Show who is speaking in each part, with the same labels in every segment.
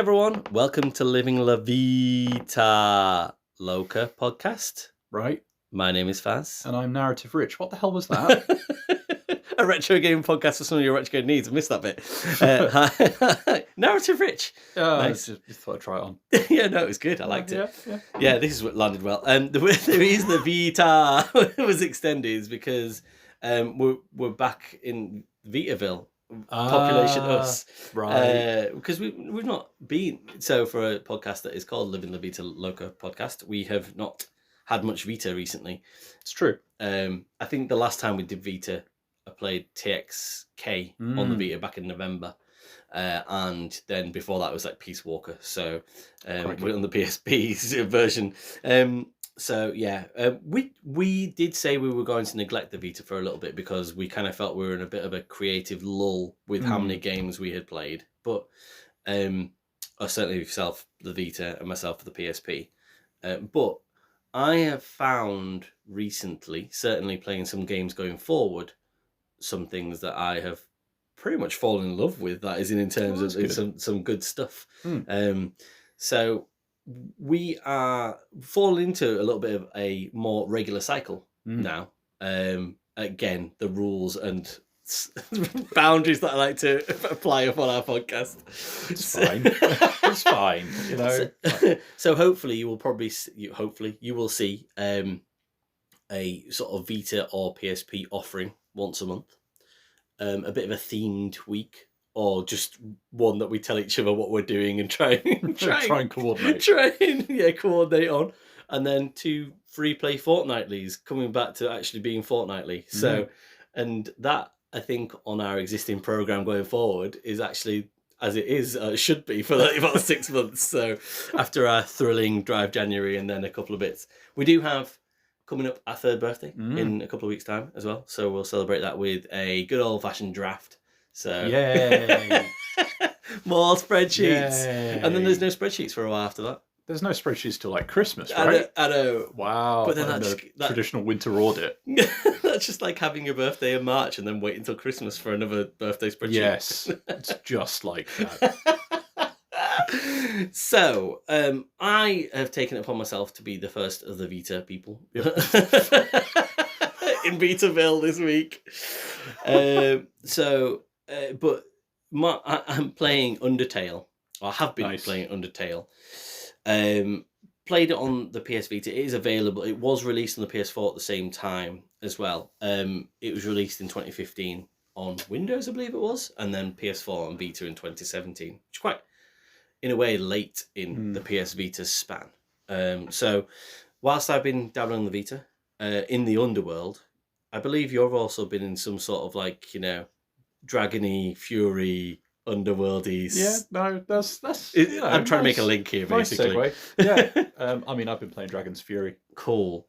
Speaker 1: everyone, welcome to Living La Vita Loca podcast.
Speaker 2: Right.
Speaker 1: My name is Fazz.
Speaker 2: And I'm Narrative Rich. What the hell was that?
Speaker 1: A retro game podcast for some of your retro game needs. I missed that bit. Narrative Rich.
Speaker 2: Nice. I just thought I'd try it on.
Speaker 1: Yeah, no, it was good. I liked it.
Speaker 2: Yeah.
Speaker 1: This is what landed well. The reason the Vita was extended is because we're back in Vitaville. Population us,
Speaker 2: right?
Speaker 1: Because we've not been for a podcast that is called Living La Vita Loca podcast. We have not had much Vita recently.
Speaker 2: It's true.
Speaker 1: I think the last time we did Vita, I played TXK on the Vita back in November, and then before that was like Peace Walker. So we're on the PSP version. We did say we were going to neglect the Vita for a little bit because we kind of felt we were in a bit of a creative lull with how many games we had played. But or certainly yourself, the Vita, and myself for the PSP. But I have found recently, certainly playing some games going forward, some things that I have pretty much fallen in love with. That is in terms of some good stuff. So we are falling into a little bit of a more regular cycle now. Again, the rules and boundaries that I like to apply upon our podcast.
Speaker 2: It's fine. It's fine. You know.
Speaker 1: So hopefully you will see a sort of Vita or PSP offering once a month. A bit of a themed week. Or just one that we tell each other what we're doing and try and coordinate. Coordinate on. And then 2 free play fortnightlies, coming back to actually being fortnightly. So, and that, I think, on our existing program going forward is actually, as it is, should be for about 6 months. So after our thrilling Drive January and then a couple of bits. We do have coming up our 3rd birthday in a couple of weeks' time as well. So we'll celebrate that with a good old-fashioned draft. So
Speaker 2: yay!
Speaker 1: More spreadsheets, and then there's no spreadsheets for a while after that.
Speaker 2: There's no spreadsheets till like Christmas, right?
Speaker 1: I know.
Speaker 2: Wow!
Speaker 1: But then
Speaker 2: that traditional winter audit.
Speaker 1: That's just like having your birthday in March and then wait until Christmas for another birthday spreadsheet.
Speaker 2: Yes, it's just like that.
Speaker 1: So, I have taken it upon myself to be the first of the Vita people. Yep. In Vitaville this week. But I'm playing Undertale. I have been playing Undertale. Played it on the PS Vita. It is available. It was released on the PS4 at the same time as well. It was released in 2015 on Windows, I believe it was, and then PS4 and Vita in 2017, which is quite, in a way, late in the PS Vita span. So, whilst I've been dabbling on the Vita, in the underworld, I believe you've also been in some sort of like, dragony, fury, underworldy.
Speaker 2: Yeah, no, that's.
Speaker 1: I'm trying to make a link here, basically.
Speaker 2: Nice segue. Yeah, I mean, I've been playing Dragon's Fury.
Speaker 1: Cool.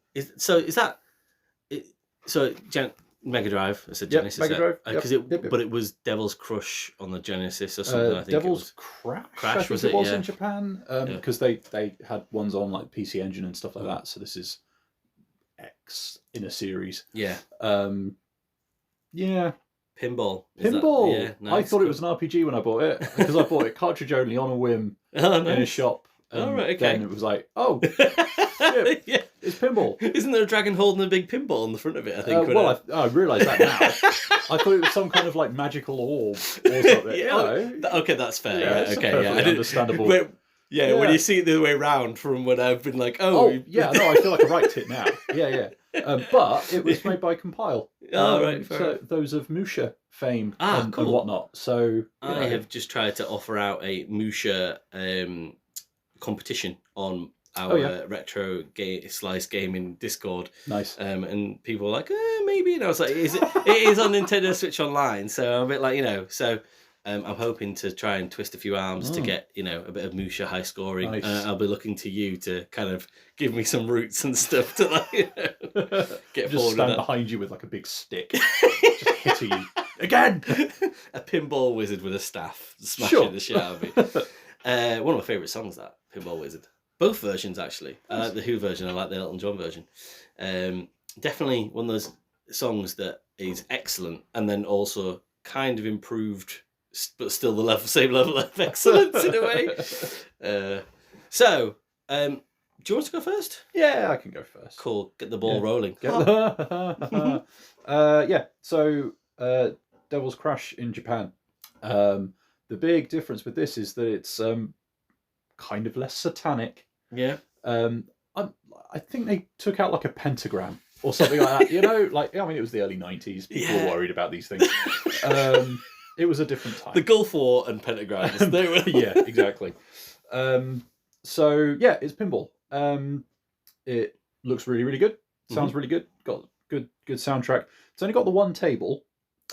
Speaker 1: Mega Drive? I said Genesis.
Speaker 2: Mega Drive.
Speaker 1: But it was Devil's Crush on the Genesis or something. I think
Speaker 2: Devil's Crash. I think it was in Japan because they had ones on like PC Engine and stuff like that. So this is X in a series.
Speaker 1: Yeah.
Speaker 2: Yeah.
Speaker 1: Pinball.
Speaker 2: Yeah, nice. I thought it was an RPG when I bought it because I bought it cartridge only on a whim in a shop.
Speaker 1: Right, okay.
Speaker 2: Then it was like, shit,
Speaker 1: yeah,
Speaker 2: it's pinball.
Speaker 1: Isn't there a dragon holding a big pinball on the front of it? I think.
Speaker 2: I realise that now. I thought it was some kind of like magical orb or something.
Speaker 1: Okay, that's fair.
Speaker 2: Yeah,
Speaker 1: okay,
Speaker 2: understandable.
Speaker 1: When you see it the other way around from when I've been like, I
Speaker 2: feel like I right it now. Yeah. But it was made by Compile.
Speaker 1: Right.
Speaker 2: So those of Musha fame and
Speaker 1: cool.
Speaker 2: whatnot. So
Speaker 1: I have just tried to offer out a Musha competition on our retro slice gaming Discord.
Speaker 2: Nice.
Speaker 1: And people were like, maybe. And I was like, it is on Nintendo Switch Online. So I'm a bit like, so I'm hoping to try and twist a few arms to get, a bit of Musha high scoring.
Speaker 2: Nice.
Speaker 1: I'll be looking to you to kind of give me some roots and stuff to get
Speaker 2: just
Speaker 1: forward.
Speaker 2: Stand behind you with like a big stick, just hitting you again.
Speaker 1: A pinball wizard with a staff, smashing the shit out of me. One of my favourite songs, that Pinball Wizard. Both versions actually. I like the Who version. I like the Elton John version. Definitely one of those songs that is excellent, and then also kind of improved but still the same level of excellence in a way. So, do you want to go first?
Speaker 2: Yeah, I can go first.
Speaker 1: Cool. Get the ball rolling.
Speaker 2: Yeah. So, Devil's Crash in Japan. The big difference with this is that it's kind of less satanic.
Speaker 1: Yeah.
Speaker 2: I think they took out like a pentagram or something like that. Like, I mean, it was the early 90s. People were worried about these things. It was a different time.
Speaker 1: The Gulf War and pentagrams. They were...
Speaker 2: Yeah, exactly. So, yeah, it's pinball. It looks really, really good. Sounds really good. Got good soundtrack. It's only got the one table.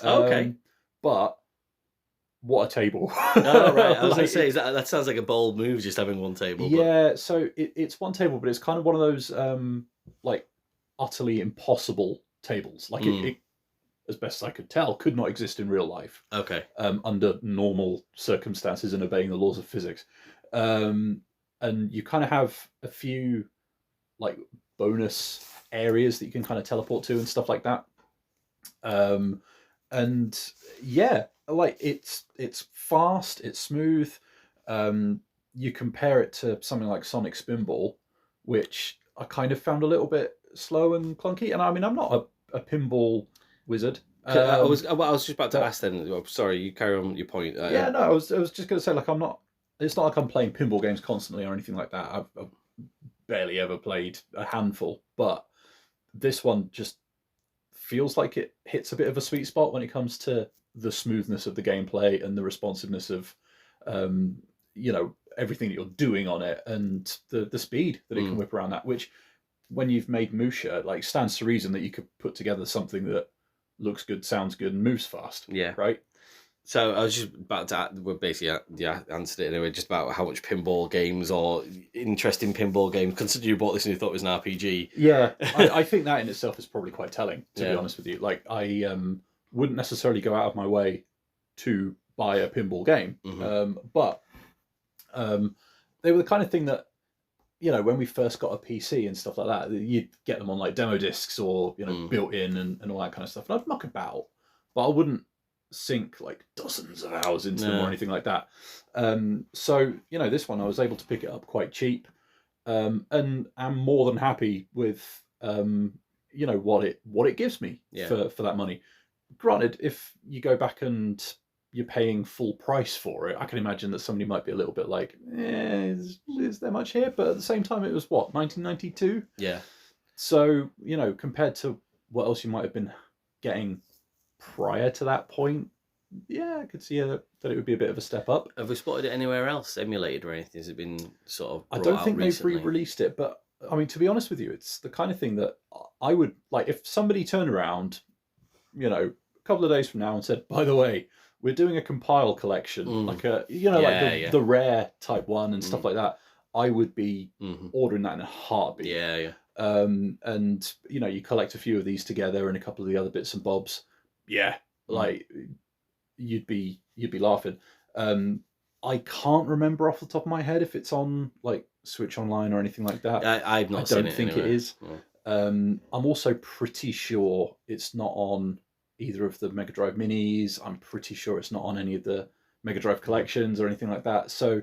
Speaker 1: Okay.
Speaker 2: But what a table.
Speaker 1: Oh, right. I was going to say, that sounds like a bold move, just having one table.
Speaker 2: Yeah, so it's one table, but it's kind of one of those like utterly impossible tables. Like it, as best I could tell, could not exist in real life.
Speaker 1: Okay.
Speaker 2: Under normal circumstances and obeying the laws of physics. And you kind of have a few like bonus areas that you can kind of teleport to and stuff like that. And yeah, like it's fast, it's smooth. You compare it to something like Sonic Spinball, which I kind of found a little bit slow and clunky. And I mean, I'm not a pinball wizard.
Speaker 1: I was just about to ask then. Sorry, you carry on your point.
Speaker 2: Yeah, no, I was just going to say, like, I'm not. It's not like I'm playing pinball games constantly or anything like that. I've barely ever played a handful, but this one just feels like it hits a bit of a sweet spot when it comes to the smoothness of the gameplay and the responsiveness of, everything that you're doing on it and the speed that it can whip around that. Which, when you've made Musha, like, stands to reason that you could put together something that looks good, sounds good, and moves fast.
Speaker 1: Yeah.
Speaker 2: Right.
Speaker 1: So I was just about to, we basically answered it anyway, just about how much pinball games or interesting pinball games, consider you bought this and you thought it was an RPG.
Speaker 2: Yeah, I think that in itself is probably quite telling, to be honest with you. Like, I wouldn't necessarily go out of my way to buy a pinball game, but they were the kind of thing that, when we first got a PC and stuff like that, you'd get them on like demo discs or, built in and all that kind of stuff. And I'd muck about, but I wouldn't sink like dozens of hours into them or anything like that. So, this one I was able to pick it up quite cheap, and I'm more than happy with, what it gives me for that money. Granted, if you go back and you're paying full price for it, I can imagine that somebody might be a little bit like, is there much here? But at the same time, it was what, 1992?
Speaker 1: Yeah.
Speaker 2: So, compared to what else you might have been getting prior to that point, yeah, I could see that it would be a bit of a step up.
Speaker 1: Have we spotted it anywhere else, emulated or anything? Has it been sort of
Speaker 2: I don't think
Speaker 1: recently?
Speaker 2: They've re-released it, but I mean, to be honest with you, it's the kind of thing that I would like if somebody turned around, a couple of days from now and said, by the way, we're doing a compile collection, like a, the rare type one and stuff like that. I would be ordering that in a heartbeat.
Speaker 1: Yeah.
Speaker 2: And you collect a few of these together and a couple of the other bits and bobs. Yeah, like you'd be laughing. I can't remember off the top of my head if it's on like Switch Online or anything like that.
Speaker 1: I've not seen it.
Speaker 2: I don't think it is. Yeah. I'm also pretty sure it's not on either of the Mega Drive Minis. I'm pretty sure it's not on any of the Mega Drive collections or anything like that. So,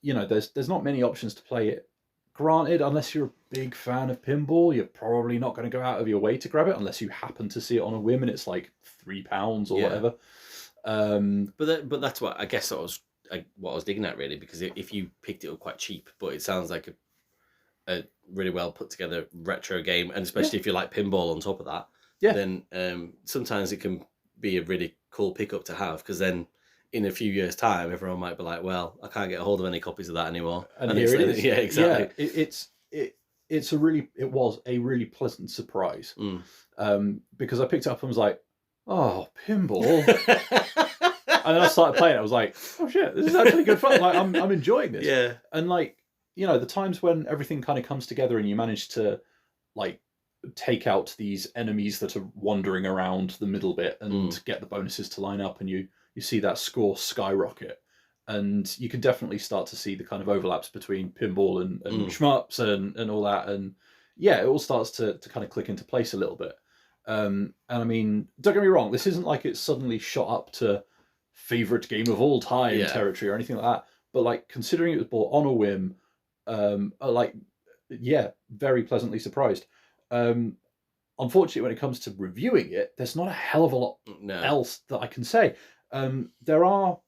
Speaker 2: there's not many options to play it. Granted, unless you're a big fan of pinball, you're probably not going to go out of your way to grab it unless you happen to see it on a whim and it's like £3 or whatever.
Speaker 1: But that's what I guess what I was digging at, really, because if you picked it up quite cheap, but it sounds like a really well put together retro game, and especially if you like pinball on top of that, then sometimes it can be a really cool pickup to have, because then in a few years' time, everyone might be like, "Well, I can't get a hold of any copies of that anymore."
Speaker 2: And here it is.
Speaker 1: Yeah, exactly.
Speaker 2: Yeah, it was a really pleasant surprise, because I picked it up and was like, "Oh, pinball." And then I started playing it. I was like, "Oh shit, this is actually good fun! Like, I'm enjoying this."
Speaker 1: Yeah.
Speaker 2: And like, the times when everything kind of comes together and you manage to like take out these enemies that are wandering around the middle bit and get the bonuses to line up, and you see that score skyrocket, and you can definitely start to see the kind of overlaps between pinball and shmups and all that, and it all starts to kind of click into place a little bit. And I mean, don't get me wrong, this isn't like it's suddenly shot up to favorite game of all time territory or anything like that. But like considering it was bought on a whim, like very pleasantly surprised. Unfortunately, when it comes to reviewing it, there's not a hell of a lot else that I can say. There are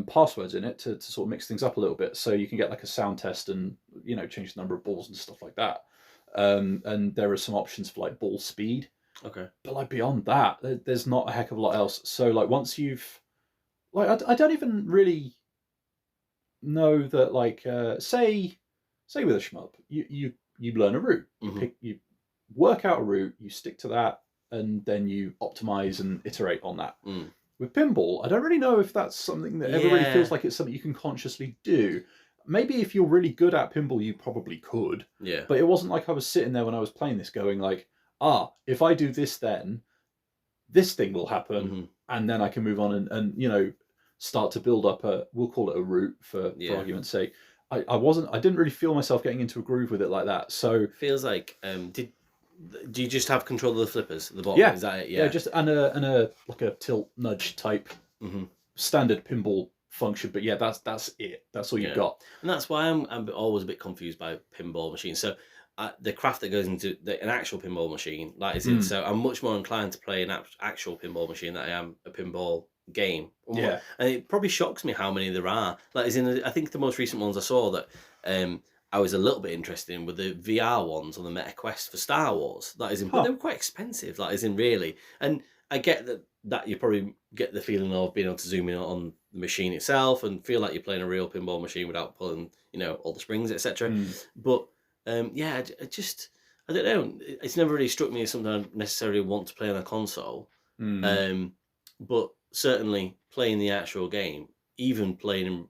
Speaker 2: passwords in it to sort of mix things up a little bit, so you can get like a sound test and change the number of balls and stuff like that. And there are some options for like ball speed.
Speaker 1: Okay.
Speaker 2: But like beyond that, there's not a heck of a lot else. So like once you've I don't even really know that like say with a shmup, you learn a route, you work out a route, you stick to that, and then you optimize and iterate on that. With pinball, I don't really know if that's something that ever really feels like it's something you can consciously do. Maybe if you're really good at pinball, you probably could.
Speaker 1: Yeah.
Speaker 2: But it wasn't like I was sitting there when I was playing this going like, if I do this, then this thing will happen, and then I can move on and start to build up we'll call it a route for argument's sake. I didn't really feel myself getting into a groove with it like that. So
Speaker 1: feels like do you just have control of the flippers at the bottom?
Speaker 2: Yeah.
Speaker 1: Is that it?
Speaker 2: Yeah, just and a like a tilt nudge type standard pinball function. But yeah, that's it. That's all you've got.
Speaker 1: And that's why I'm always a bit confused by pinball machines. So the craft that goes into an actual pinball machine, that is it. So I'm much more inclined to play an actual pinball machine than I am a pinball game.
Speaker 2: Yeah.
Speaker 1: And it probably shocks me how many there are. Like, I think the most recent ones I saw that I was a little bit interested in were the VR ones on the Meta Quest for Star Wars. That is, but they were quite expensive. That is, really. And I get that you probably get the feeling of being able to zoom in on the machine itself and feel like you're playing a real pinball machine without pulling, all the springs, etc. But I don't know. It's never really struck me as something I necessarily want to play on a console. But certainly playing the actual game, even playing in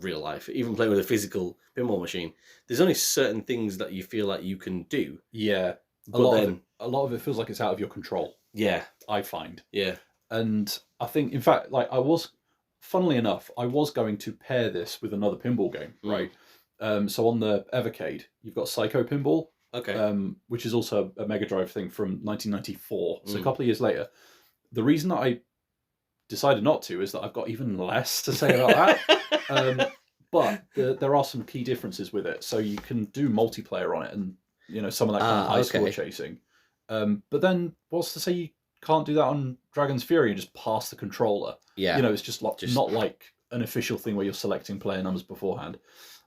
Speaker 1: real life, even playing with a physical pinball machine, there's only certain things that you feel like you can do.
Speaker 2: Yeah. A lot of it feels like it's out of your control.
Speaker 1: Yeah.
Speaker 2: I find.
Speaker 1: Yeah.
Speaker 2: And I think, in fact, like funnily enough, I was going to pair this with another pinball game, right? So on the Evercade, you've got Psycho Pinball, which is also a Mega Drive thing from 1994, so a couple of years later. The reason that I decided not to is that I've got even less to say about that. But there are some key differences with it. So you can do multiplayer on it and, some of that kind of high score chasing. But then what's to say you can't do that on Dragon's Fury and just pass the controller?
Speaker 1: Yeah.
Speaker 2: It's just not like an official thing where you're selecting player numbers beforehand.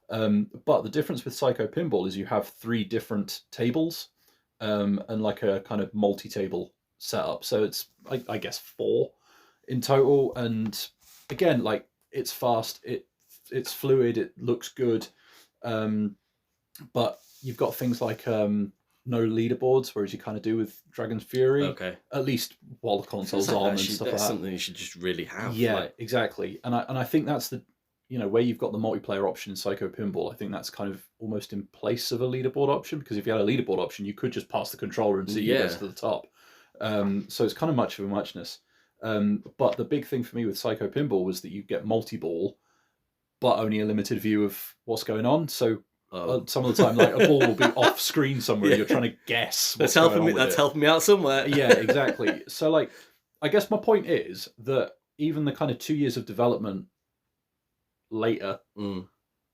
Speaker 2: But the difference with Psycho Pinball is you have 3 different tables and like a kind of multi-table setup. So it's, I guess, 4 in total. And again, like, it's fast, it's fluid, it looks good. But you've got things like no leaderboards, whereas you kind of do with Dragon's Fury.
Speaker 1: Okay.
Speaker 2: At least while the console's on and stuff like that.
Speaker 1: That's something you should just really have.
Speaker 2: Yeah, exactly. And I think that's the where you've got the multiplayer option in Psycho Pinball, I think that's kind of almost in place of a leaderboard option, because if you had a leaderboard option, you could just pass the controller and see who gets to the top. So it's kind of much of a muchness. But the big thing for me with Psycho Pinball was that you get multi-ball, but only a limited view of what's going on. So some of the time, like, a ball will be off screen somewhere. You're trying to guess.
Speaker 1: That's helping me. That's helping me out somewhere.
Speaker 2: Yeah, exactly. So, like, I guess my point is that even the kind of 2 years of development later,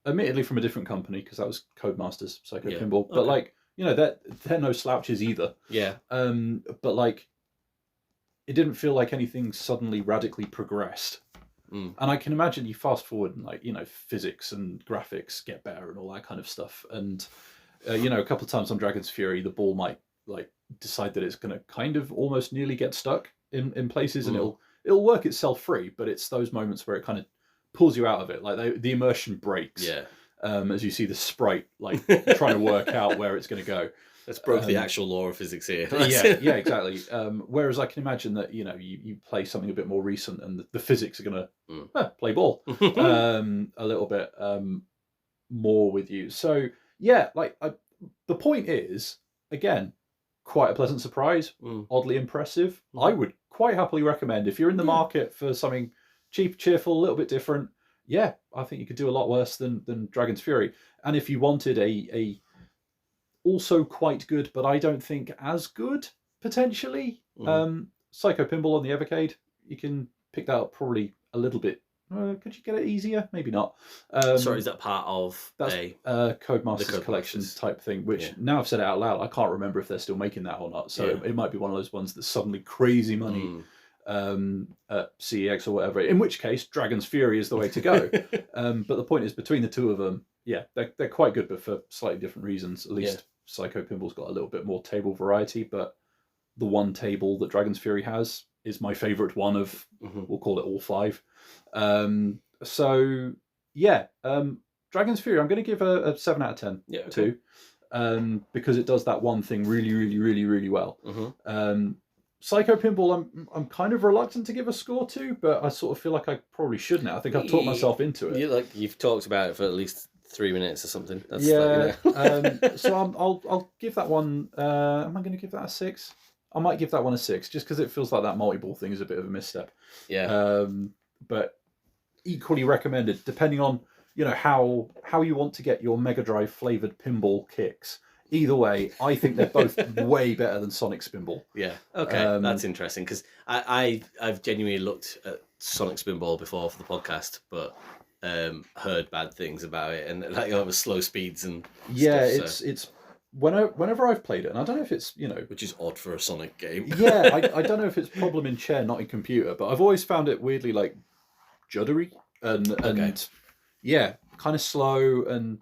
Speaker 2: admittedly from a different company, because that was Codemasters Psycho Pinball, but like, they're no slouches either.
Speaker 1: Yeah.
Speaker 2: But like, it didn't feel like anything suddenly radically progressed. And I can imagine you fast forward and, like, physics and graphics get better and all that kind of stuff. And, a couple of times on Dragon's Fury, the ball might, like, decide that it's going to kind of almost nearly get stuck in places, and it'll work itself free, but it's those moments where it kind of pulls you out of it. Like, the immersion breaks.
Speaker 1: Yeah.
Speaker 2: As you see the sprite, like, trying to work out where it's going to go.
Speaker 1: Let's broke the actual law of physics here.
Speaker 2: yeah, exactly. Whereas I can imagine that, you play something a bit more recent and the physics are going to play ball a little bit more with you. So, yeah, like, the point is, again, quite a pleasant surprise, oddly impressive. I would quite happily recommend, if you're in the market for something cheap, cheerful, a little bit different, I think you could do a lot worse than Dragon's Fury. And if you wanted a also quite good, but I don't think as good, potentially, Psycho Pinball on the Evercade, you can picked that up probably a little bit. Could you get it easier? Maybe not.
Speaker 1: Sorry, is that part of
Speaker 2: that's Codemasters Collection type thing? Which now I've said it out loud, I can't remember if they're still making that or not. So it might be one of those ones that's suddenly crazy money at CEX or whatever. In which case, Dragon's Fury is the way to go. But the point is, between the two of them, they're quite good, but for slightly different reasons. At least Psycho Pinball's got a little bit more table variety, but the one table that Dragon's Fury has is my favourite one of, we'll call it all 5. Dragon's Fury, I'm going to give a 7 out of 10 too, because it does that one thing really, really, really, really well. Psycho Pinball, I'm kind of reluctant to give a score to, but I sort of feel like I probably should now. I think I've talked myself into it.
Speaker 1: You've talked about it for at least 3 minutes or something. That's
Speaker 2: So I'll give that one. Am I going to give that a 6? I might give that one a 6, just because it feels like that multi-ball thing is a bit of a misstep. But equally recommended, depending on how you want to get your Mega Drive flavoured pinball kicks. Either way, I think they're both way better than Sonic's Pinball.
Speaker 1: Yeah. Okay, that's interesting, because I've genuinely looked at Sonic's Pinball before for the podcast, but heard bad things about it, and like over slow speeds and stuff,
Speaker 2: it's whenever I've played it, and I don't know if it's
Speaker 1: which is odd for a Sonic game.
Speaker 2: I don't know if it's problem in chair, not in computer, but I've always found it weirdly like juddery and kind of slow, and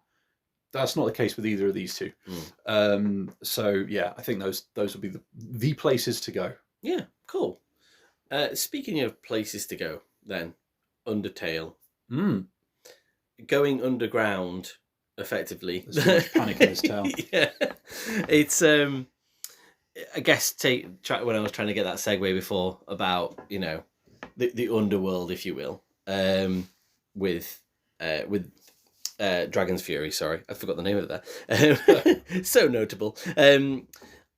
Speaker 2: that's not the case with either of these two. I think those would be the places to go.
Speaker 1: Yeah, cool. Speaking of places to go, then Undertale, going underground, effectively.
Speaker 2: There's too much panic in this town.
Speaker 1: It's I guess when I was trying to get that segue before about the underworld, if you will, with Dragon's Fury. Sorry, I forgot the name of that. So notable.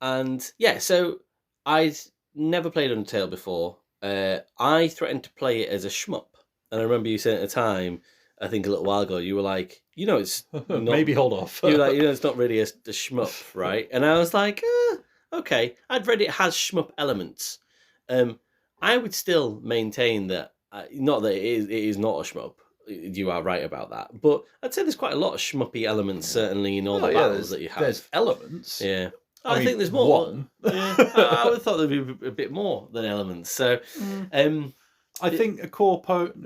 Speaker 1: So I'd never played Undertale before. I threatened to play it as a shmup, and I remember you saying at the time, I think a little while ago, you were like, it's not,
Speaker 2: maybe hold off.
Speaker 1: You were like, it's not really a shmup, right? And I was like, okay. I'd read it has shmup elements. I would still maintain that, not that it is not a shmup. You are right about that, but I'd say there's quite a lot of shmuppy elements, certainly in all the battles that you have.
Speaker 2: There's elements.
Speaker 1: Yeah. I think there's more. One. I would have thought there'd be a bit more than elements. So,
Speaker 2: I think a core part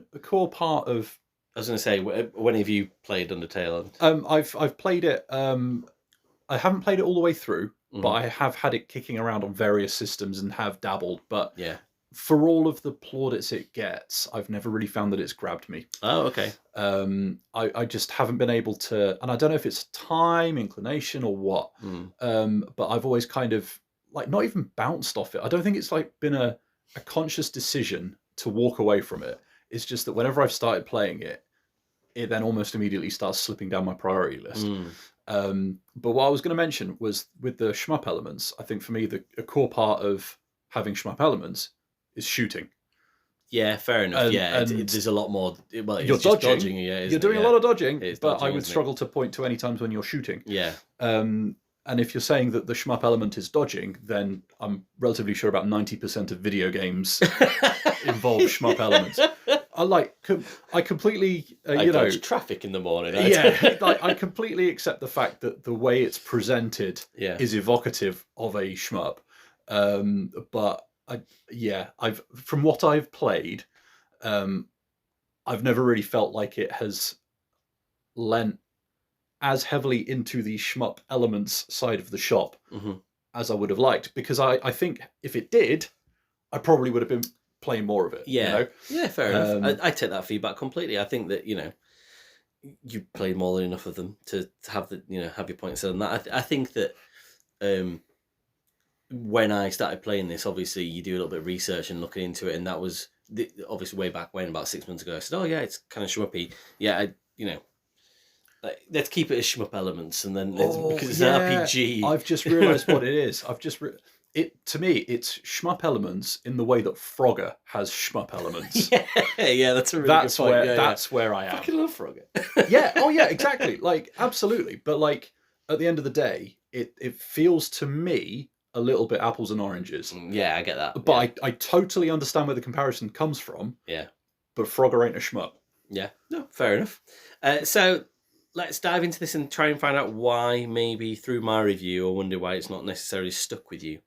Speaker 2: of.
Speaker 1: I was going to say, when have you played Undertale?
Speaker 2: I've played it. I haven't played it all the way through, but I have had it kicking around on various systems and have dabbled. But for all of the plaudits it gets, I've never really found that it's grabbed me.
Speaker 1: Oh, okay.
Speaker 2: I just haven't been able to, and I don't know if it's time, inclination, or what. But I've always kind of not even bounced off it. I don't think it's been a conscious decision to walk away from it. It's just that whenever I've started playing it, it then almost immediately starts slipping down my priority list. But what I was going to mention was with the shmup elements, I think for me, a core part of having shmup elements is shooting.
Speaker 1: Yeah, fair enough. There's a lot more. Well,
Speaker 2: you're dodging. You're doing a lot of dodging, but dodging, I would struggle to point to any times when you're shooting.
Speaker 1: Yeah.
Speaker 2: And if you're saying that the shmup element is dodging, then I'm relatively sure about 90% of video games involve shmup elements. I completely,
Speaker 1: I dodge traffic in the morning.
Speaker 2: I completely accept the fact that the way it's presented is evocative of a shmup. But I've from what I've played, I've never really felt like it has lent as heavily into the shmup elements side of the shop as I would have liked, because I think if it did, I probably would have been playing more of it.
Speaker 1: Yeah, fair enough. I take that feedback completely. I think that you played more than enough of them to have have your points on that. I think that when I started playing this, obviously you do a little bit of research and looking into it, and that was obviously way back when, about 6 months ago. I said, "Oh yeah, it's kind of shmuppy." Yeah, let's keep it as shmup elements, and then because it's an RPG.
Speaker 2: I've just realised what it is. To me, it's shmup elements in the way that Frogger has shmup elements.
Speaker 1: That's a really good point.
Speaker 2: That's where I am.
Speaker 1: I fucking love Frogger.
Speaker 2: Exactly. Absolutely. But at the end of the day, it feels to me a little bit apples and oranges.
Speaker 1: Yeah, I get that.
Speaker 2: But I totally understand where the comparison comes from.
Speaker 1: Yeah.
Speaker 2: But Frogger ain't a shmup.
Speaker 1: Yeah. No, fair enough. So let's dive into this and try and find out why, maybe through my review, I wonder why it's not necessarily stuck with you.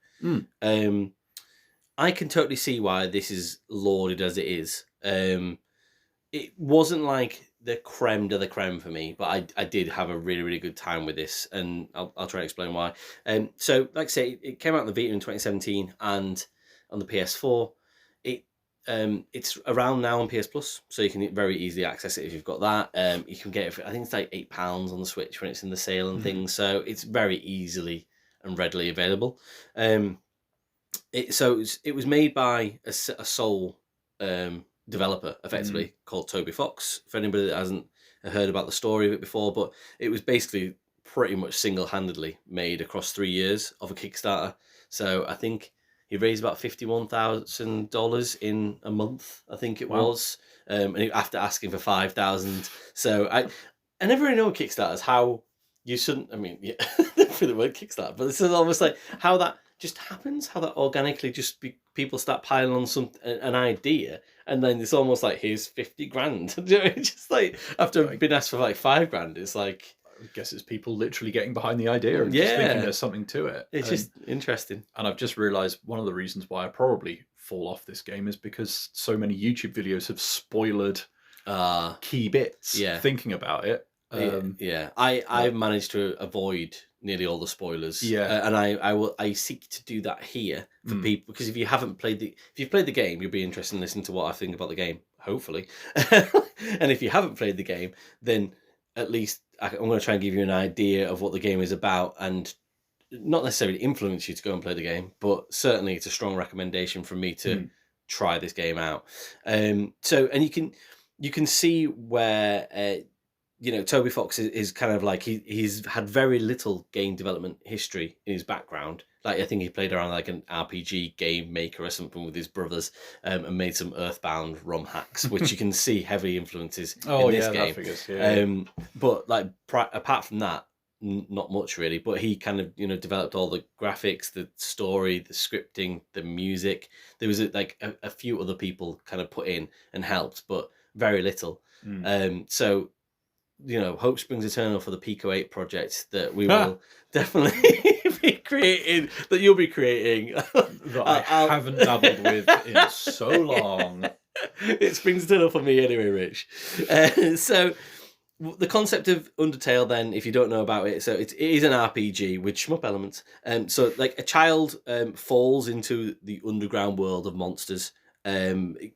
Speaker 1: I can totally see why this is lauded as it is. It wasn't like the creme de la creme for me, but I did have a really, really good time with this, and I'll try to explain why. So, like I say, it came out on the Vita in 2017, and on the PS4, it's around now on PS Plus, so you can very easily access it if you've got that. You can get it for, I think it's like £8 on the Switch when it's in the sale and things, so it's very easily and readily available. It was made by a sole developer, effectively, called Toby Fox, for anybody that hasn't heard about the story of it before, but it was basically pretty much single-handedly made across 3 years of a Kickstarter. So I think he raised about $51,000 in a month, I think it was, and after asking for $5,000. So I never really know with Kickstarters how you shouldn't, I mean, yeah, for the word Kickstarter, but this is almost like how that just happens, how that organically just people start piling on an idea, and then it's almost like, here's 50 grand. Just like after being asked for like $5,000, it's like,
Speaker 2: I guess it's people literally getting behind the idea and just thinking there's something to it.
Speaker 1: It's just interesting.
Speaker 2: And I've just realised one of the reasons why I probably fall off this game is because so many YouTube videos have spoiled key bits thinking about it.
Speaker 1: I managed to avoid nearly all the spoilers. And I seek to do that here for people, because if you've played the game, you'll be interested in listening to what I think about the game, hopefully. And if you haven't played the game, then at least I'm going to try and give you an idea of what the game is about, and not necessarily influence you to go and play the game, but certainly it's a strong recommendation from me to try this game out. So you can see where Toby Fox is kind of like, he's had very little game development history in his background. Like, I think he played around like an RPG game maker or something with his brothers, and made some Earthbound ROM hacks, which you can see heavy influences in this game. That figures, but like apart from that, not much really. But he kind of developed all the graphics, the story, the scripting, the music. There was like a few other people kind of put in and helped, but very little. So hope springs eternal for the Pico 8 project that we will definitely be creating, that you'll be creating.
Speaker 2: That I haven't dabbled with in so long.
Speaker 1: It springs eternal for me anyway, Rich. So the concept of Undertale, then, if you don't know about it, so it is an RPG with shmup elements. So like a child falls into the underground world of monsters. I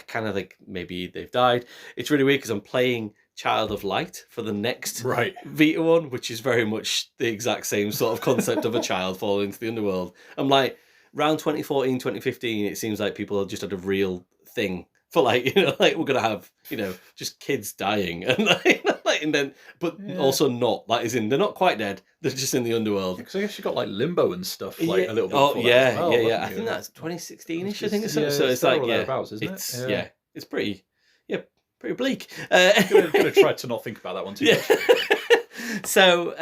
Speaker 1: kind of think maybe they've died. It's really weird because I'm playing Child of Light for the next Vita one, which is very much the exact same sort of concept of a child falling into the underworld. I'm like, around 2014, 2015, it seems like people just had a real thing for like, like we're going to have, just kids dying and then, but also not, that is in, they're not quite dead. They're just in the underworld.
Speaker 2: Because I guess you got like Limbo and stuff, like a little bit.
Speaker 1: Oh, yeah. I think that's 2016-ish, I think it's so. So it's like, it's pretty bleak.
Speaker 2: I'm gonna try to not think about that one too much.
Speaker 1: So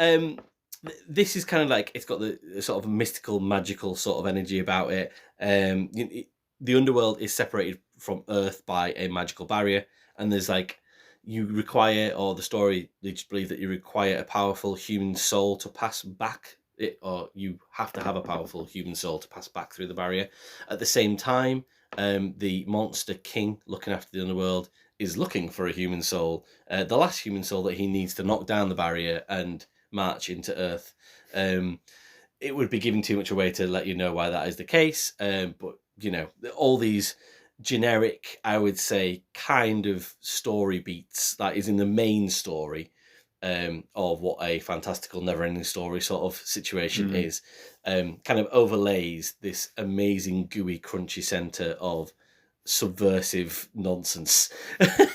Speaker 1: this is kind of like, it's got the sort of mystical, magical sort of energy about it. The underworld is separated from Earth by a magical barrier, and there's like, you require, or the story leads to believe that you require a powerful human soul to pass back it, or you have to have a powerful human soul to pass back through the barrier. At the same time, the monster king looking after the underworld is looking for a human soul, the last human soul that he needs to knock down the barrier and march into Earth. It would be giving too much away to let you know why that is the case, but all these generic, I would say, kind of story beats that is in the main story of what a fantastical never-ending story sort of situation is, kind of overlays this amazing gooey crunchy center of subversive nonsense.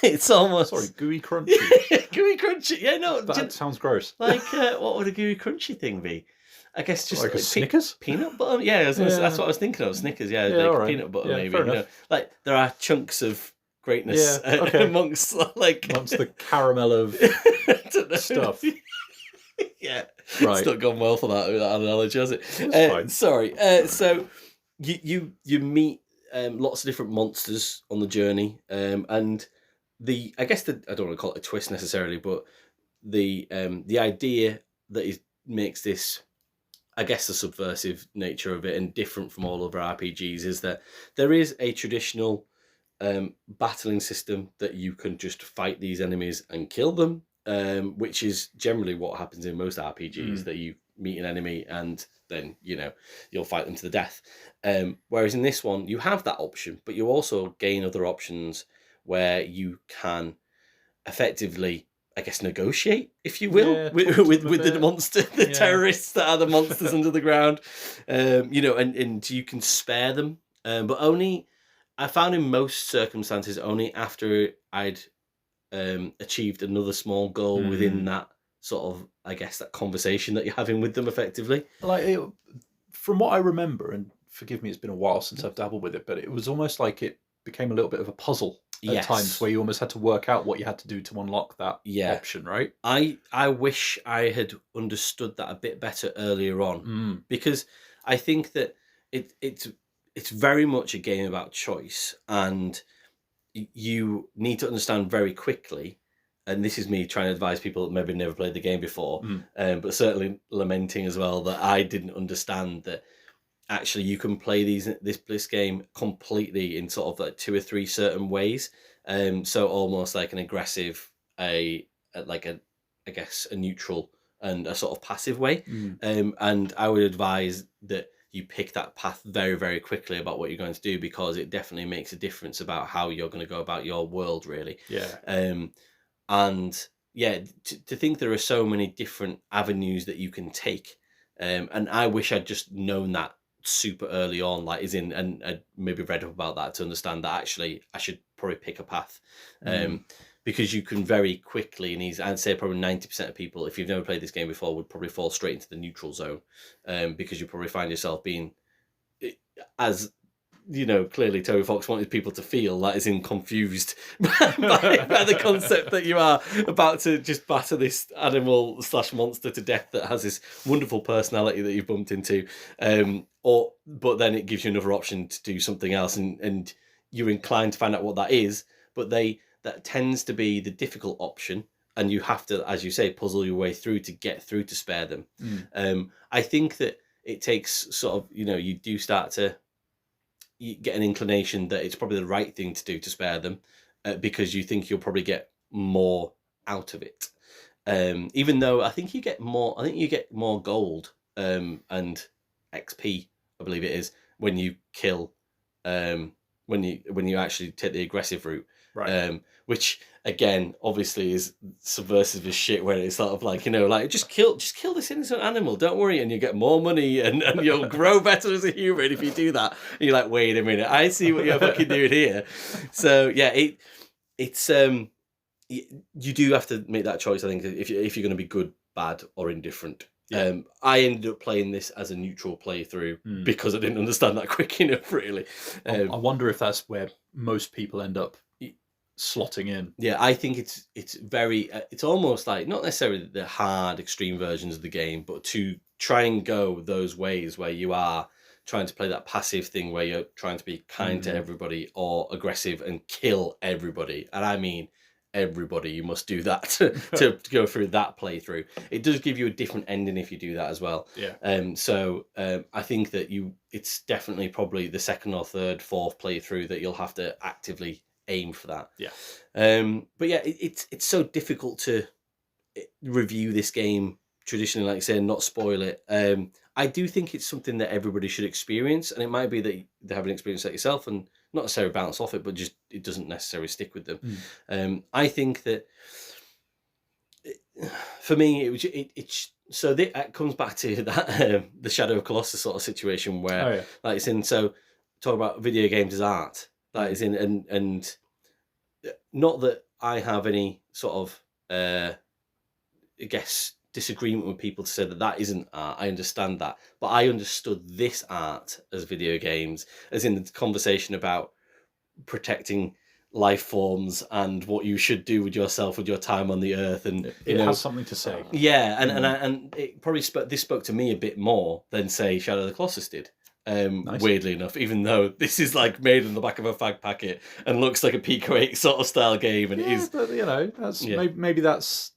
Speaker 1: It's almost
Speaker 2: gooey crunchy.
Speaker 1: Gooey crunchy. Yeah, no,
Speaker 2: that sounds gross.
Speaker 1: Like what would a gooey crunchy thing be? I guess just
Speaker 2: like a Snickers,
Speaker 1: peanut butter. Yeah, that's what I was thinking of. Snickers. Yeah, like peanut butter, maybe. Like there are chunks of greatness amongst the caramel of
Speaker 2: stuff.
Speaker 1: Yeah,
Speaker 2: Right.
Speaker 1: It's not gone well for that analogy, has it?
Speaker 2: Fine.
Speaker 1: Sorry. So you meet lots of different monsters on the journey, and I guess I don't want to call it a twist necessarily, but the idea that makes this, I guess, the subversive nature of it and different from all other RPGs is that there is a traditional battling system that you can just fight these enemies and kill them, which is generally what happens in most RPGs, that you meet an enemy and then, you'll fight them to the death. Whereas in this one, you have that option, but you also gain other options where you can effectively, I guess, negotiate, if you will, with the monster, the terrorists that are the monsters under the ground, and you can spare them, but only, I found in most circumstances, only after I'd achieved another small goal within that sort of, I guess, that conversation that you're having with them effectively.
Speaker 2: From what I remember, and forgive me, it's been a while since I've dabbled with it, but it was almost like it became a little bit of a puzzle at times, where you almost had to work out what you had to do to unlock that option, right?
Speaker 1: I wish I had understood that a bit better earlier on, because I think that it's very much a game about choice, and you need to understand very quickly. And this is me trying to advise people that maybe never played the game before, but certainly lamenting as well that I didn't understand that actually you can play this game completely in sort of like 2 or 3 certain ways. So almost like an aggressive, I guess a neutral, and a sort of passive way. And I would advise that you pick that path very, very quickly about what you're going to do, because it definitely makes a difference about how you're going to go about your world, really. And to think there are so many different avenues that you can take. And I wish I'd just known that super early on, and I'd maybe read up about that to understand that actually I should probably pick a path. Because you can very quickly, and I'd say probably 90% of people, if you've never played this game before, would probably fall straight into the neutral zone, because you probably find yourself being, as clearly Toby Fox wanted people to feel, that is confused by the concept that you are about to just batter this animal / monster to death that has this wonderful personality that you've bumped into, but then it gives you another option to do something else, and you're inclined to find out what that is, but that tends to be the difficult option, and you have to, as you say, puzzle your way through to get through to spare them. I think that it takes sort of, you do start to, you get an inclination that it's probably the right thing to do to spare them, because you think you'll probably get more out of it. Even though I think you get more gold and XP, I believe it is, when you kill, when you actually take the aggressive route.
Speaker 2: Right.
Speaker 1: Which again, obviously, is subversive as shit. When it's sort of like, just kill this innocent animal. Don't worry, and you get more money, and you'll grow better as a human if you do that. And you're like, wait a minute, I see what you're fucking doing here. So yeah, it's you do have to make that choice. I think if you're going to be good, bad, or indifferent. I ended up playing this as a neutral playthrough because I didn't understand that quick enough, really.
Speaker 2: I wonder if that's where most people end up slotting in.
Speaker 1: Yeah, I think it's very, it's almost like, not necessarily the hard extreme versions of the game, but to try and go those ways where you are trying to play that passive thing where you're trying to be kind to everybody, or aggressive and kill everybody. And I mean everybody. You must do that to go through that playthrough. It does give you a different ending if you do that as well. So I think that it's definitely probably the second or third, fourth playthrough that you'll have to actively aim for that. But yeah, it's so difficult to review this game traditionally, like I say, and not spoil it. I do think it's something that everybody should experience, and it might be that they haven't experienced that yourself and not necessarily bounce off it, but just it doesn't necessarily stick with them. I think that for me, it comes back to that the Shadow of Colossus sort of situation where, like it's in. So talk about video games as art, like it's in, and not that I have any sort of I guess disagreement with people to say that isn't art. I understand that, but I understood this art as video games, as in the conversation about protecting life forms and what you should do with yourself with your time on the earth, and
Speaker 2: it has something to say.
Speaker 1: Yeah, and it probably spoke to me a bit more than say Shadow of the Colossus did. Nice. Weirdly enough, even though this is like made in the back of a fag packet and looks like a Pico 8 sort of style game, and it is.
Speaker 2: But that's maybe that's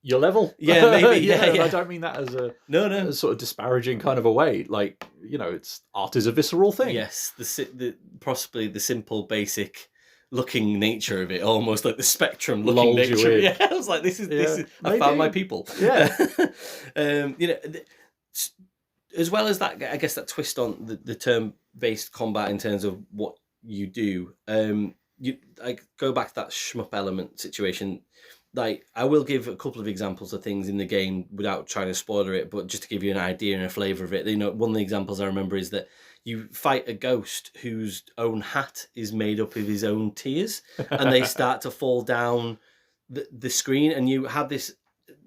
Speaker 2: your level.
Speaker 1: Yeah, maybe. Yeah.
Speaker 2: I don't mean that as a as sort of disparaging kind of a way. Like, it's art is a visceral thing.
Speaker 1: Yes, the possibly the simple, basic looking nature of it, almost like the Spectrum looking nature. Yeah, I was like, this is I found my people.
Speaker 2: Yeah.
Speaker 1: As well as that, I guess that twist on the turn-based combat in terms of what you do. You go back to that shmup element situation. Like, I will give a couple of examples of things in the game without trying to spoiler it, but just to give you an idea and a flavour of it. One of the examples I remember is that you fight a ghost whose own hat is made up of his own tears, and they start to fall down the screen, and you have this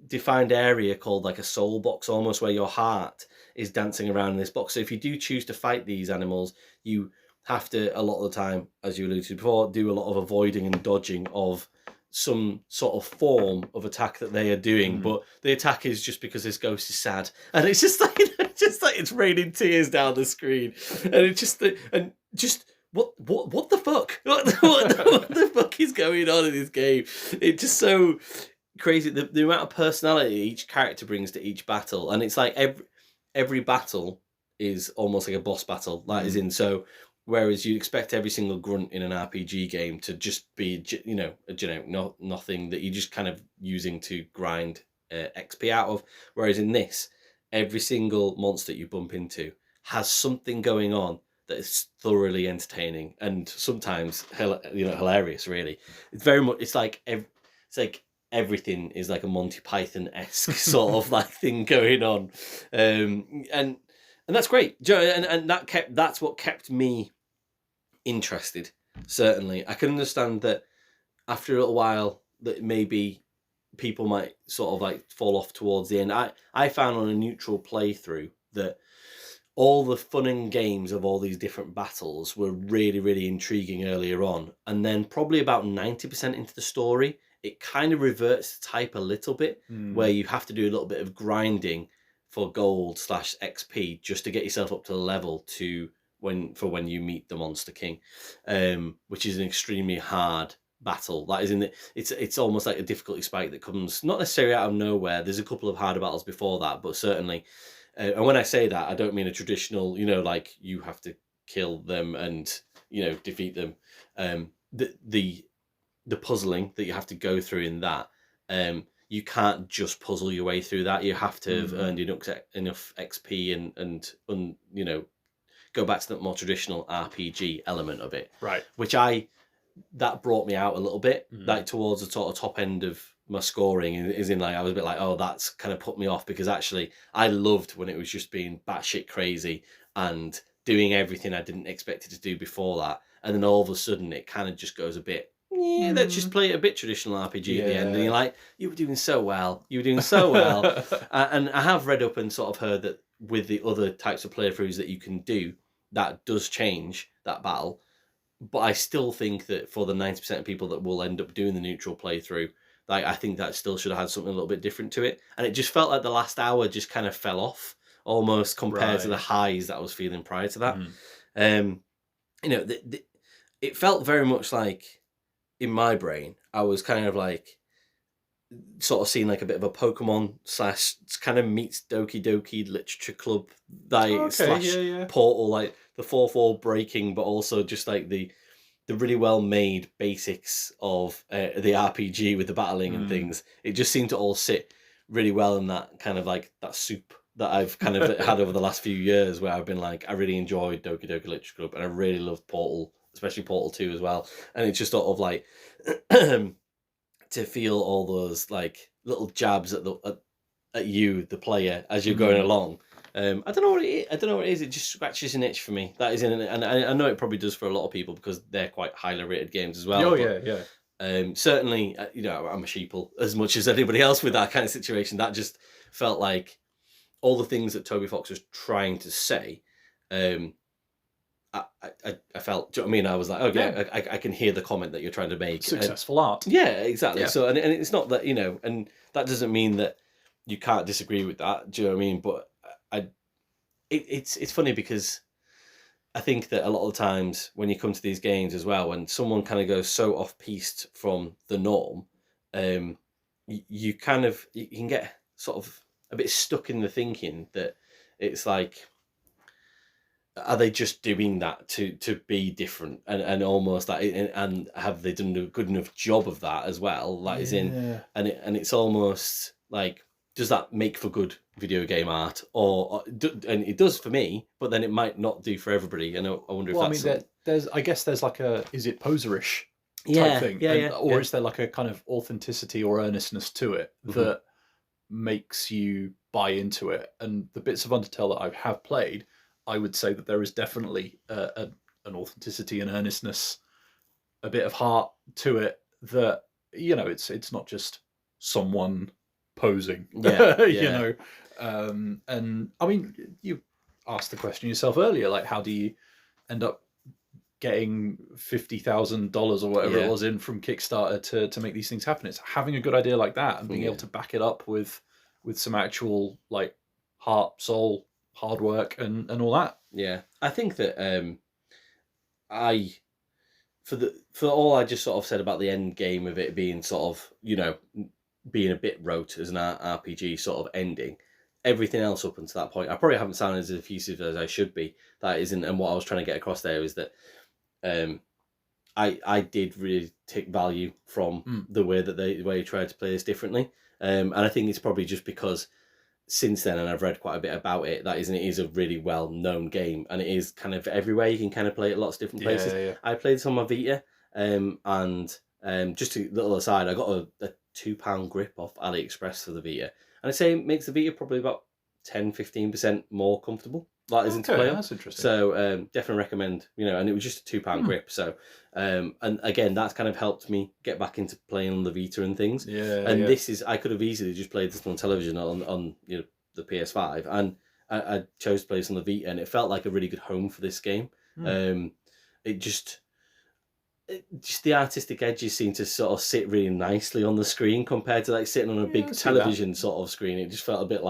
Speaker 1: defined area called like a soul box, almost, where your heart is dancing around in this box. So if you do choose to fight these animals, you have to, a lot of the time, as you alluded to before, do a lot of avoiding and dodging of some sort of form of attack that they are doing, but the attack is just because this ghost is sad, and it's just like it's raining tears down the screen, and it's just what the fuck, what the fuck is going on in this game? It's just so crazy, the amount of personality each character brings to each battle, and it's like every battle is almost like a boss battle, that is in so. Whereas you'd expect every single grunt in an RPG game to just be, nothing that you're just kind of using to grind XP out of. Whereas in this, every single monster you bump into has something going on that is thoroughly entertaining and sometimes hilarious. Really, it's very much. It's like everything is like a Monty Python-esque sort of like thing going on, and that's great, and that's what kept me interested. Certainly, I can understand that after a little while that maybe people might sort of like fall off towards the end. I found on a neutral playthrough that all the fun and games of all these different battles were really, really intriguing earlier on, and then probably about 90% into the story, it kind of reverts to type a little bit, where you have to do a little bit of grinding for gold/XP just to get yourself up to the level when you meet the Monster King, which is an extremely hard battle. That is it's almost like a difficulty spike that comes not necessarily out of nowhere. There's a couple of harder battles before that, but certainly, and when I say that, I don't mean a traditional, like you have to kill them and defeat them. The puzzling that you have to go through in that. You can't just puzzle your way through that. You have to have earned enough XP and go back to that more traditional RPG element of it.
Speaker 2: Right.
Speaker 1: Which that brought me out a little bit, like towards the sort of top end of my scoring. Is in like I was a bit like, oh, that's kind of put me off, because actually I loved when it was just being batshit crazy and doing everything I didn't expect it to do before that, and then all of a sudden it kind of just goes a bit. Yeah, let's just play it a bit traditional RPG at the end, and you're like, you were doing so well, and I have read up and sort of heard that with the other types of playthroughs that you can do, that does change that battle, but I still think that for the 90% of people that will end up doing the neutral playthrough, like I think that still should have had something a little bit different to it, and it just felt like the last hour just kind of fell off almost compared to the highs that I was feeling prior to that. It felt very much like, in my brain, I was kind of like sort of seeing like a bit of a Pokemon / kind of meets Doki Doki Literature Club / Portal, like the 4/4 breaking, but also just like the really well made basics of the RPG with the battling and things. It just seemed to all sit really well in that kind of like that soup that I've kind of had over the last few years, where I've been like, I really enjoyed Doki Doki Literature Club, and I really loved Portal, especially Portal 2 as well. And it's just sort of like to feel all those like little jabs at you, the player, as you're going along. I don't know what it is. It just scratches an itch for me. That is and I know it probably does for a lot of people, because they're quite highly rated games as well. Certainly, I'm a sheeple as much as anybody else with that kind of situation. That just felt like all the things that Toby Fox was trying to say. I felt, do you know what I mean? I was like, okay, I can hear the comment that you're trying to make.
Speaker 2: Successful art.
Speaker 1: Yeah, exactly.
Speaker 2: Yeah.
Speaker 1: So, and it's not that, and that doesn't mean that you can't disagree with that. Do you know what I mean? But it's funny because I think that a lot of the times when you come to these games as well, when someone kind of goes so off-piste from the norm, you can get sort of a bit stuck in the thinking that it's like, are they just doing that to be different and almost that, and have they done a good enough job of that as well? Like, is in, and it's almost like, does that make for good video game art, and it does for me, but then it might not do for everybody. And I wonder if that's.
Speaker 2: There's like a, is it poserish type thing, or is there like a kind of authenticity or earnestness to it that makes you buy into it? And the bits of Undertale that I have played, I would say that there is definitely an authenticity and earnestness, a bit of heart to it, that, it's not just someone posing. And I mean, you asked the question yourself earlier, like, how do you end up getting $50,000 or whatever it was in from Kickstarter to make these things happen? It's having a good idea like that and being able to back it up with some actual, like, heart, soul, hard work and all that.
Speaker 1: Yeah, I think that for all I just sort of said about the end game of it being sort of, being a bit rote as an RPG sort of ending, everything else up until that point, I probably haven't sounded as effusive as I should be. That isn't, and what I was trying to get across there is that I did really take value from the way you tried to play this differently, and I think it's probably just because since then, and I've read quite a bit about it, it is a really well known game, and it is kind of everywhere. You can kind of play it at lots of different places.
Speaker 2: Yeah.
Speaker 1: I played this on my Vita, and just a little aside, I got a £2 grip off AliExpress for the Vita, and I'd say it makes the Vita probably about 10-15% more comfortable. That isn't to play on.
Speaker 2: That's interesting.
Speaker 1: So definitely recommend, and it was just a £2 grip. So and again, that's kind of helped me get back into playing on the Vita and things. This is, I could have easily just played this on television on the PS5, and I chose to play this on the Vita, and it felt like a really good home for this game. It just the artistic edges seem to sort of sit really nicely on the screen compared to like sitting on a big television sort of screen. It just felt a bit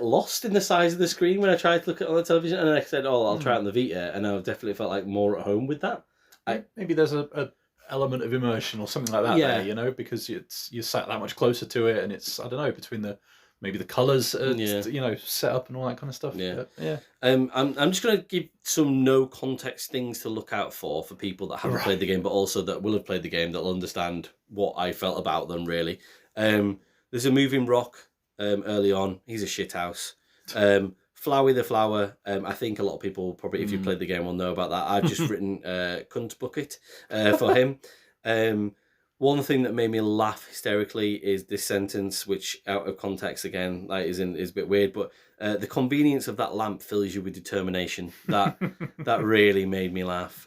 Speaker 1: lost in the size of the screen when I tried to look at it on the television, and I said, I'll try it on the Vita, and I definitely felt like more at home with that.
Speaker 2: Maybe there's a element of immersion or something like that there, because you're sat that much closer to it, and it's, I don't know, between maybe the colours, set up and all that kind of stuff. I'm just going to give some no context things to look out for people that haven't played the game, but also that will have played the game, that'll understand what I felt about them, really. There's a moving rock early on. He's a shithouse. Flowey the Flower, I think a lot of people probably, if you played the game, will know about that. I've just written cunt bucket for him. One thing that made me laugh hysterically is this sentence, which out of context again, is a bit weird, but the convenience of that lamp fills you with determination. That really made me laugh.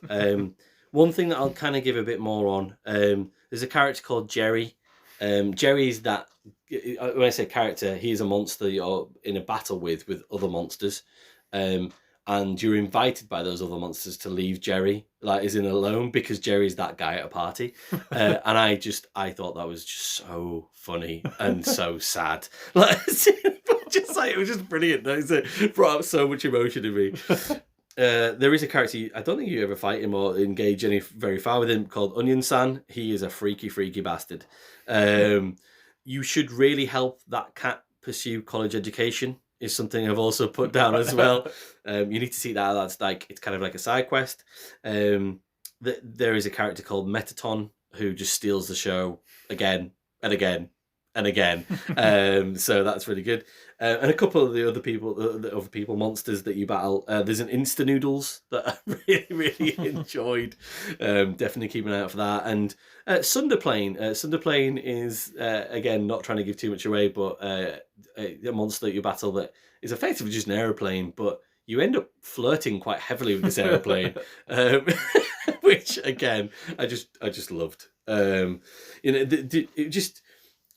Speaker 2: One thing that I'll kind of give a bit more on, there's a character called Jerry. Jerry is that, when I say character, he's a monster you're in a battle with other monsters, and you're invited by those other monsters to leave Jerry, alone, because Jerry's that guy at a party. And I thought that was just so funny and so sad. It was just brilliant. It brought up so much emotion in me. There is a character, I don't think you ever fight him or engage any very far with him, called Onion-san. He is a freaky, freaky bastard. You should really help that cat pursue college education, is something I've also put down as well. You need to see that. That's it's kind of like a side quest. There is a character called Metaton who just steals the show again and again and again. So that's really good. And a couple of the other people, monsters that you battle. There's an Insta Noodles that I really, really enjoyed. Definitely keep an eye out for that. And Sunderplane. Sunderplane is, again, not trying to give too much away, but a monster that you battle that is effectively just an aeroplane, but you end up flirting quite heavily with this aeroplane, which again I just loved. I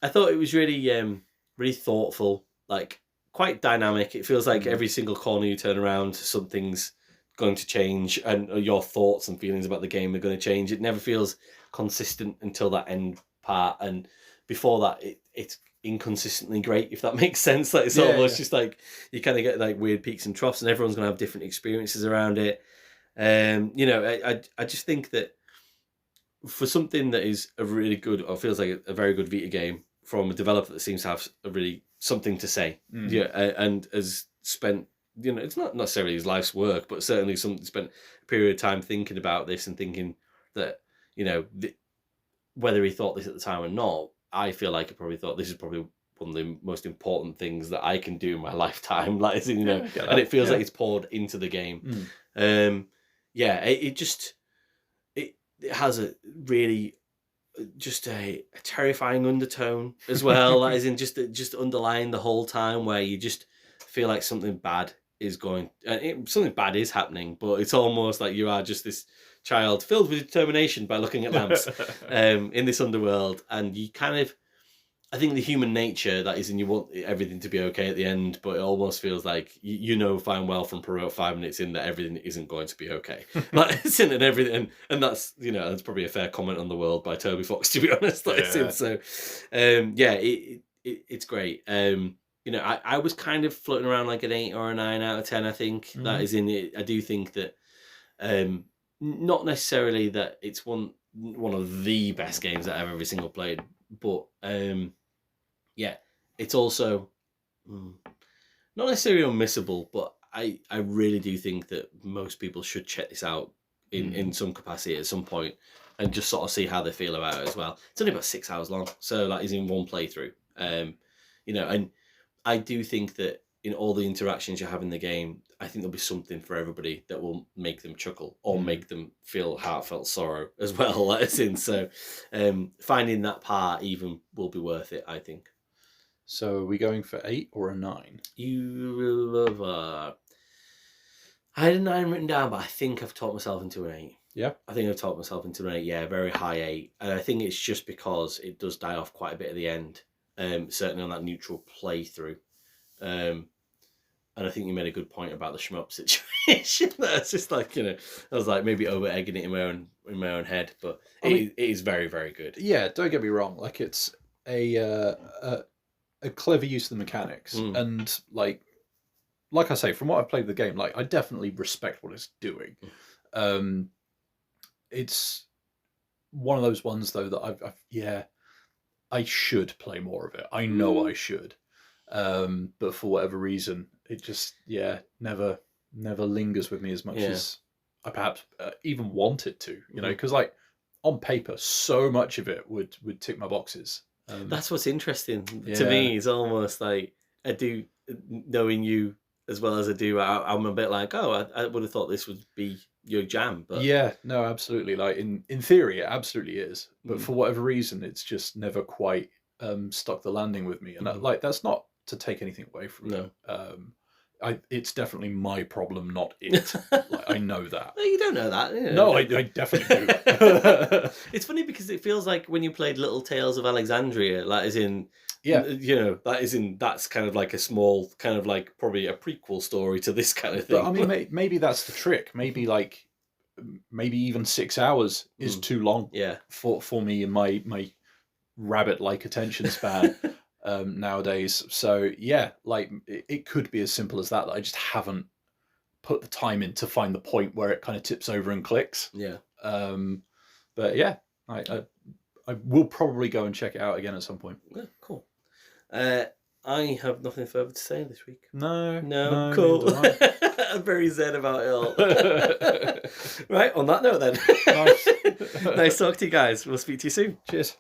Speaker 2: thought it was really really thoughtful, quite dynamic. It feels like every single corner you turn around, something's
Speaker 1: going to change, and your thoughts and feelings about the game are going to change. It never feels consistent until that end part, and before that, it's inconsistently great, if that makes sense. Like it's almost just like you kind of get like weird peaks and troughs, and everyone's going to have different experiences around it. You know, I just think that for something that is a really good, or feels like a very good Vita game from a developer that seems to have a really something to say, and has spent, you know, it's not necessarily his life's work, but certainly spent a period of time thinking about this and thinking that, you know, whether he thought this at the time or not, I feel like he probably thought this is probably one of the most important things that I can do in my lifetime. Like, you know, and it feels like it's poured into the game. It has a really just a terrifying undertone as well. Like, as in just underlying the whole time, where you just feel like something bad is something bad is happening, but it's almost like you are just this child filled with determination by looking at lamps in this underworld, and you kind of, I think the human nature that is in you want everything to be okay at the end, but it almost feels like you know fine well from about 5 minutes in that everything isn't going to be okay. Like it's in and everything, and that's, you know, that's probably a fair comment on the world by Toby Fox, to be honest. Like, so it's great. You know, I was kind of floating around like an 8 or a 9 out of 10. I think that is in it. I do think that not necessarily that it's one of the best games that I've ever single played, but it's also not necessarily unmissable, but I really do think that most people should check this out in some capacity at some point and just sort of see how they feel about it as well. It's only about 6 hours long, so that is in one playthrough. You know, and I do think that in all the interactions you have in the game, I think there'll be something for everybody that will make them chuckle or make them feel heartfelt sorrow as well. So finding that part even will be worth it, I think.
Speaker 2: So are we going for 8 or a 9?
Speaker 1: I had a 9 written down, but I think I've talked myself into an 8.
Speaker 2: Yeah?
Speaker 1: I think I've talked myself into an 8, yeah, very high 8. And I think it's just because it does die off quite a bit at the end, certainly on that neutral playthrough. And I think you made a good point about the shmup situation. That's just like, you know, I was like maybe over egging it in my own head, but it is very, very good.
Speaker 2: Yeah, don't get me wrong. Like, it's a clever use of the mechanics, and like I say, from what I've played the game, like I definitely respect what it's doing. It's one of those ones though that I should play more of it. I know I should. But for whatever reason, it just never lingers with me as much as I perhaps even want it to, you know, because like on paper, so much of it would tick my boxes.
Speaker 1: That's what's interesting to me. Is almost like I do, knowing you as well as I do. I'm a bit like, I would have thought this would be your jam, but
Speaker 2: no, absolutely. Like in theory, it absolutely is, but for whatever reason, it's just never quite stuck the landing with me, and that's not to take anything away from it. It's definitely my problem, not it. Like, I know that.
Speaker 1: No, you don't know that. Yeah.
Speaker 2: No, I definitely do.
Speaker 1: It's funny because it feels like when you played Little Tales of Alexandria, like as in, you know, that's kind of like a small, kind of like probably a prequel story to this kind of thing.
Speaker 2: But, I mean, maybe that's the trick. Maybe even 6 hours is too long. For me and my rabbit-like attention span. Nowadays, so like it could be as simple as that I just haven't put the time in to find the point where it kind of tips over and clicks. But I will probably go and check it out again at some point.
Speaker 1: Cool. I have nothing further to say this week.
Speaker 2: No,
Speaker 1: cool. I'm very zen about it all. Right, on that note then. Nice talking to you guys. We'll speak to you soon.
Speaker 2: Cheers.